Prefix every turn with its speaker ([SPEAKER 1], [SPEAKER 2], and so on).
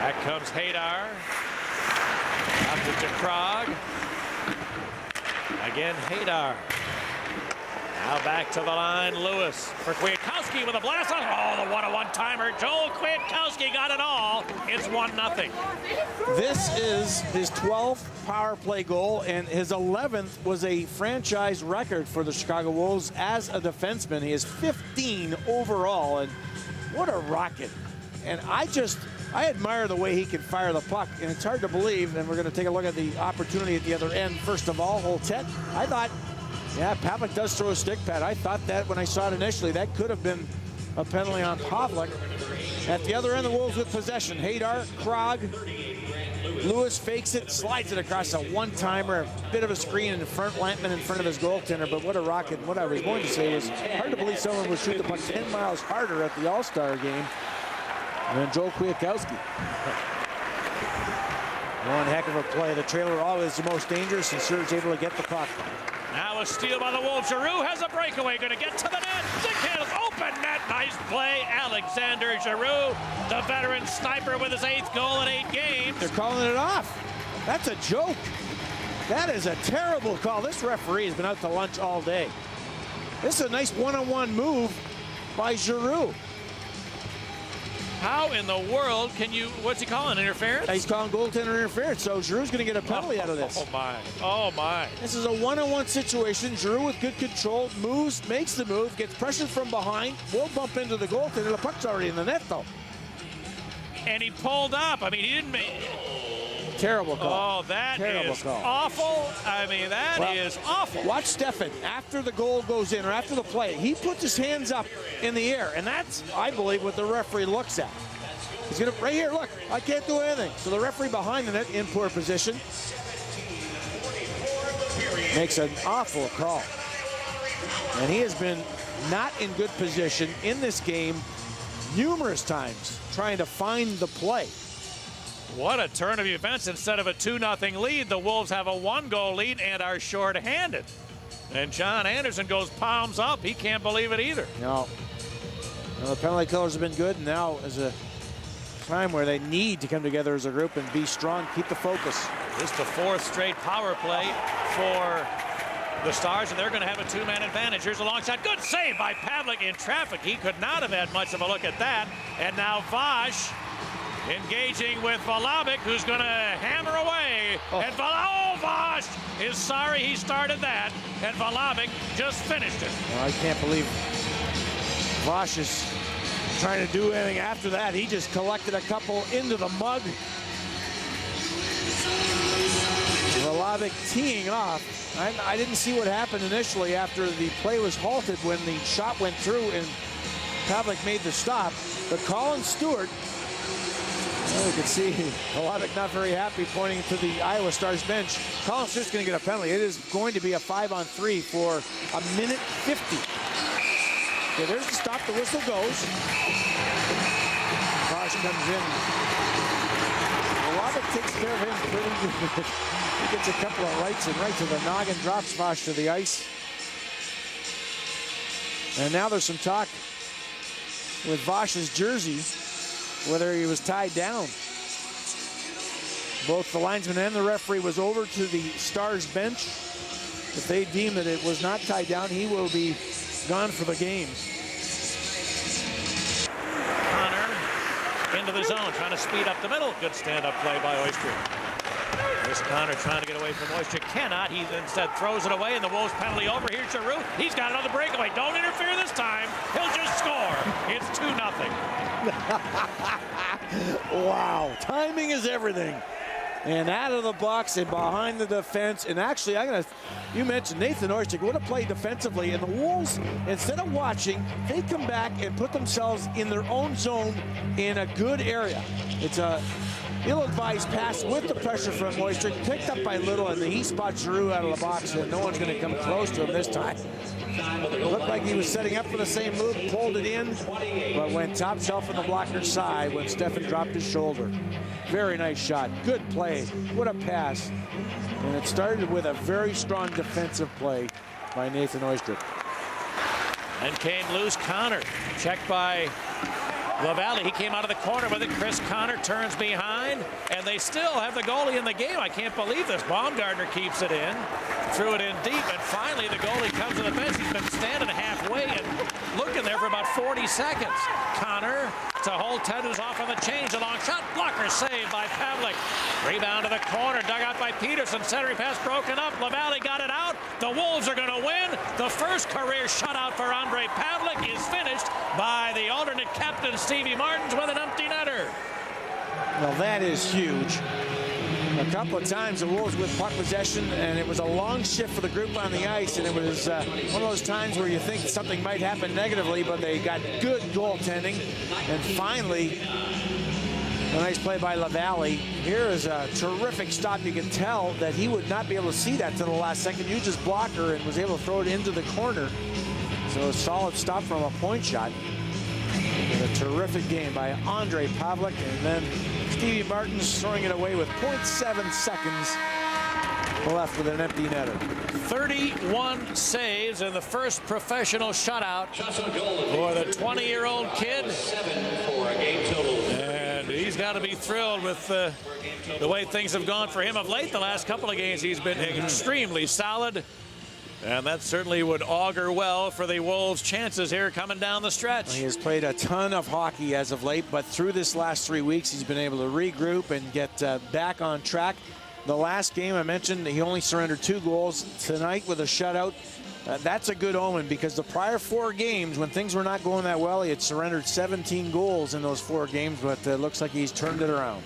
[SPEAKER 1] Back comes Hadar. Up to Krog. Again, Hadar. Now back to the line, Lewis for Kwiatkowski with a blast. Oh, the one-timer. Joel Kwiatkowski got it all. It's 1-0.
[SPEAKER 2] This is his 12th power play goal, and his 11th was a franchise record for the Chicago Wolves as a defenseman. He is 15 overall, and what a rocket. And I admire the way he can fire the puck, and it's hard to believe, and we're going to take a look at the opportunity at the other end. First of all, Holtet, I thought, yeah, Pavelec does throw a stick pad. I thought that when I saw it initially, that could have been a penalty on Pavelec. At the other end, the Wolves with possession. Hadar, Krog, Lewis fakes it, slides it across a one-timer, a bit of a screen in front, Lampman in front of his goaltender, but what a rocket. What I was going to say was hard to believe someone would shoot the puck 10 miles harder at the All-Star game than Joel Kwiatkowski. One heck of a play. The trailer always the most dangerous, and Serge able to get the puck.
[SPEAKER 1] Now a steal by the Wolves. Giroux has a breakaway, going to get to the net. Stick handles, open net, nice play. Alexander Giroux, the veteran sniper with his 8th goal in 8 games.
[SPEAKER 2] They're calling it off. That's a joke. That is a terrible call. This referee has been out to lunch all day. This is a nice one-on-one move by Giroux.
[SPEAKER 1] How in the world can you, what's he calling, interference?
[SPEAKER 2] He's calling goaltender interference, so Giroux's going to get a penalty out of this.
[SPEAKER 1] Oh, my. Oh, my.
[SPEAKER 2] This is a one-on-one situation. Giroux with good control, moves, makes the move, gets pressured from behind, will bump into the goaltender. The puck's already in the net, though.
[SPEAKER 1] And he pulled up. I mean, he didn't make...
[SPEAKER 2] Terrible call.
[SPEAKER 1] Oh, that
[SPEAKER 2] Terrible
[SPEAKER 1] is
[SPEAKER 2] call.
[SPEAKER 1] Awful. I mean, that is awful.
[SPEAKER 2] Watch Stefan after the goal goes in, or after the play. He puts his hands up in the air, and that's, I believe, what the referee looks at. He's going to, right here, look, I can't do anything. So the referee behind the net in poor position makes an awful call. And he has been not in good position in this game numerous times trying to find the play.
[SPEAKER 1] What a turn of events. Instead of a 2-0 lead, the Wolves have a 1-goal lead and are short-handed. And John Anderson goes palms up. He can't believe it either.
[SPEAKER 2] No. Well, the penalty killers have been good. Now is a time where they need to come together as a group and be strong, keep the focus.
[SPEAKER 1] This is the 4th straight power play for the Stars, and they're going to have a 2-man advantage. Here's a long shot. Good save by Pavelec in traffic. He could not have had much of a look at that. And now Vash engaging with Pavelec, who's going to hammer away. Oh. And Vash is sorry he started that. And Pavelec just finished it.
[SPEAKER 2] Well, I can't believe Vash is trying to do anything after that. He just collected a couple into the mug. Pavelec teeing off. I didn't see what happened initially after the play was halted when the shot went through and Pavelec made the stop. But Colin Stewart, well, you can see Pavelec not very happy, pointing to the Iowa Stars bench. Colin Stewart's going to get a penalty. It is going to be a 5-on-3 for a minute 50. Okay, there's the stop. The whistle goes. Vosh comes in. Pavelec takes care of him pretty good. He gets a couple of rights and right to the noggin, drops Vosh to the ice. And now there's some talk with Vosh's jersey, whether he was tied down. Both the linesman and the referee was over to the Stars bench. If they deem that it was not tied down, he will be gone for the game.
[SPEAKER 1] Connor into the zone, trying to speed up the middle. Good stand-up play by Oyster. Here's Connor trying to get away from Oyster. Cannot. He instead throws it away, and the Wolves penalty over. Here's Giroux. He's got another breakaway. Don't interfere this time. He'll just score. It's 2-0.
[SPEAKER 2] Wow. Timing is everything. And out of the box and behind the defense. And actually, you mentioned Nathan Oyster would have played defensively. And the Wolves, instead of watching, they come back and put themselves in their own zone in a good area. It's a ill-advised pass with the pressure from Oyster, picked up by Little, and he spots Giroux out of the box, and no one's going to come close to him this time. It looked like he was setting up for the same move, pulled it in, but went top shelf on the blocker's side when Stefan dropped his shoulder. Very nice shot. Good play. What a pass. And it started with a very strong defensive play by Nathan Oyster.
[SPEAKER 1] And came loose. Connor checked by LaValle, he came out of the corner with it. Chris Connor turns behind, and they still have the goalie in the game. I can't believe this. Baumgartner keeps it in, threw it in deep, and finally the goalie comes to the bench. He's been standing halfway and looking there for about 40 seconds. Connor to Holtz, who's off on the change. A long shot, blocker saved by Pavelec. Rebound to the corner, dug out by Peterson. Centering pass broken up. LaValle got it out. The Wolves are going to win. The first career shutout for Ondrej Pavelec is finished by the alternate captain Stevie Martins with an empty netter.
[SPEAKER 2] Well, that is huge. A couple of times the Wolves with puck possession, and it was a long shift for the group on the ice, and it was one of those times where you think something might happen negatively, but they got good goaltending. And finally, a nice play by LaValle. Here is a terrific stop. You can tell that he would not be able to see that to the last second. Used his blocker and was able to throw it into the corner. So a solid stop from a point shot. And a terrific game by Ondrej Pavelec, and then Stevie Martins throwing it away with 0.7 seconds left with an empty netter.
[SPEAKER 1] 31 saves in the first professional shutout for the 20-year-old kid. And he's got to be thrilled with the way things have gone for him of late. The last couple of games he's been extremely solid. And that certainly would augur well for the Wolves' chances here coming down the stretch.
[SPEAKER 2] He has played a ton of hockey as of late, but through this last 3 weeks, he's been able to regroup and get back on track. The last game I mentioned, he only surrendered 2 goals. Tonight with a shutout, that's a good omen, because the prior 4 games, when things were not going that well, he had surrendered 17 goals in those 4 games, but it looks like he's turned it around.